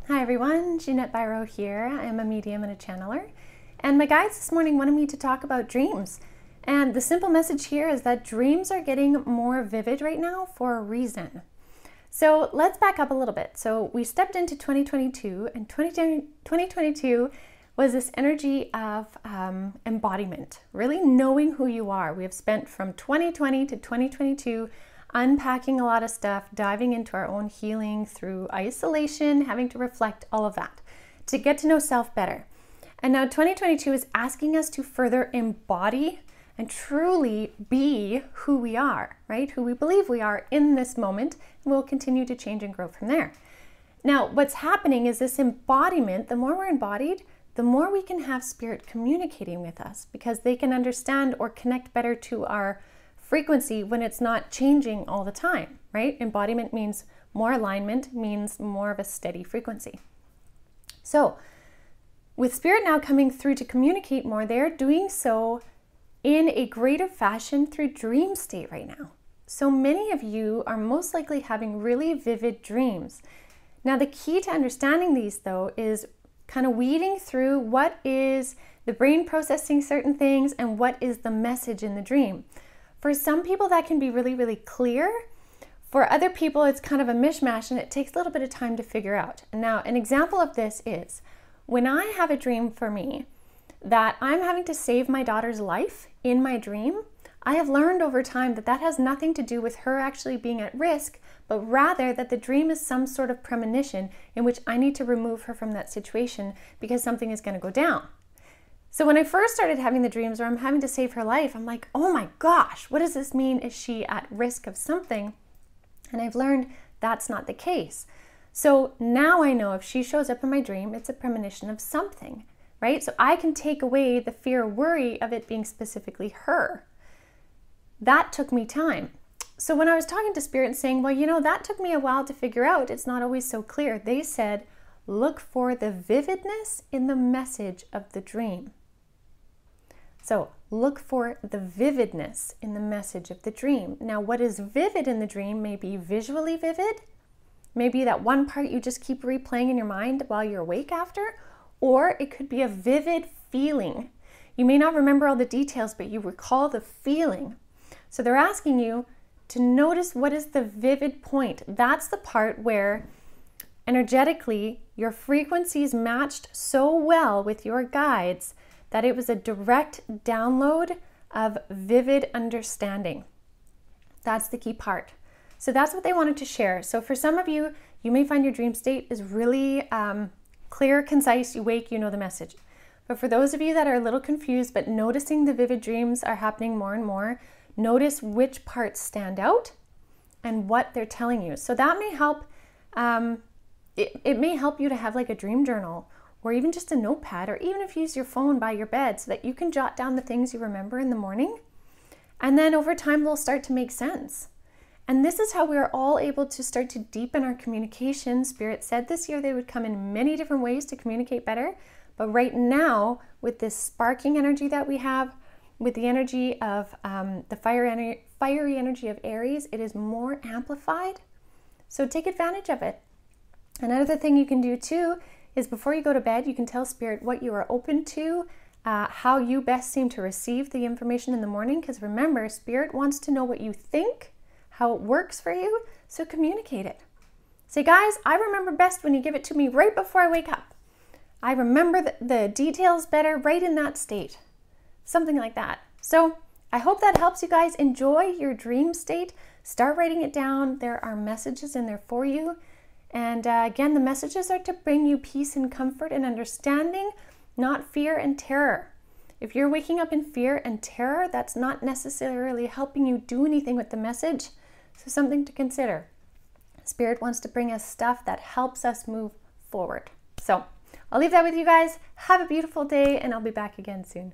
Hi everyone, Ginette Biro here. I am a medium and a channeler, and my guides this morning wanted me to talk about dreams. And the simple message here is that dreams are getting more vivid right now for a reason. So let's back up a little bit. So we stepped into 2022, and 2022 was this energy of embodiment, really knowing who you are. We have spent from 2020 to 2022 unpacking a lot of stuff, diving into our own healing through isolation, having to reflect, all of that, to get to know self better. And now 2022 is asking us to further embody and truly be who we are, right? Who we believe we are in this moment, and we'll continue to change and grow from there. Now, what's happening is this embodiment, the more we're embodied, the more we can have spirit communicating with us, because they can understand or connect better to our frequency when it's not changing all the time, right? Embodiment means more alignment, means more of a steady frequency. So with spirit now coming through to communicate more, they're doing so in a greater fashion through dream state right now. So many of you are most likely having really vivid dreams. Now the key to understanding these though is kind of weeding through what is the brain processing certain things and what is the message in the dream. For some people that can be really, really clear. For other people it's kind of a mishmash and it takes a little bit of time to figure out. And now an example of this is when I have a dream for me that I'm having to save my daughter's life in my dream, I have learned over time that that has nothing to do with her actually being at risk, but rather that the dream is some sort of premonition in which I need to remove her from that situation because something is going to go down. So when I first started having the dreams where I'm having to save her life, I'm like, oh my gosh, what does this mean? Is she at risk of something? And I've learned that's not the case. So now I know if she shows up in my dream, it's a premonition of something, right? So I can take away the fear or worry of it being specifically her. That took me time. So when I was talking to Spirit and saying, well, you know, that took me a while to figure out, it's not always so clear. They said, look for the vividness in the message of the dream. So look for the vividness in the message of the dream. Now, what is vivid in the dream may be visually vivid, maybe that one part you just keep replaying in your mind while you're awake after, or it could be a vivid feeling. You may not remember all the details, but you recall the feeling. So they're asking you to notice what is the vivid point. That's the part where energetically your frequencies matched so well with your guides that it was a direct download of vivid understanding. That's the key part. So that's what they wanted to share. So for some of you, you may find your dream state is really clear, concise, you wake, you know the message. But for those of you that are a little confused, but noticing the vivid dreams are happening more and more, notice which parts stand out and what they're telling you. So that may help, it may help you to have like a dream journal, or even just a notepad, or even if you use your phone by your bed so that you can jot down the things you remember in the morning. And then over time, they'll start to make sense. And this is how we are all able to start to deepen our communication. Spirit said this year they would come in many different ways to communicate better. But right now, with this sparking energy that we have, with the energy of the fiery energy of Aries, it is more amplified. So take advantage of it. Another thing you can do too is before you go to bed, you can tell Spirit what you are open to, how you best seem to receive the information in the morning. Because remember, Spirit wants to know what you think, how it works for you, so communicate it. Say, guys, I remember best when you give it to me right before I wake up. I remember the details better right in that state. Something like that. So I hope that helps you guys enjoy your dream state. Start writing it down. There are messages in there for you. And again, the messages are to bring you peace and comfort and understanding, not fear and terror. If you're waking up in fear and terror, that's not necessarily helping you do anything with the message. So something to consider. Spirit wants to bring us stuff that helps us move forward. So I'll leave that with you guys. Have a beautiful day, and I'll be back again soon.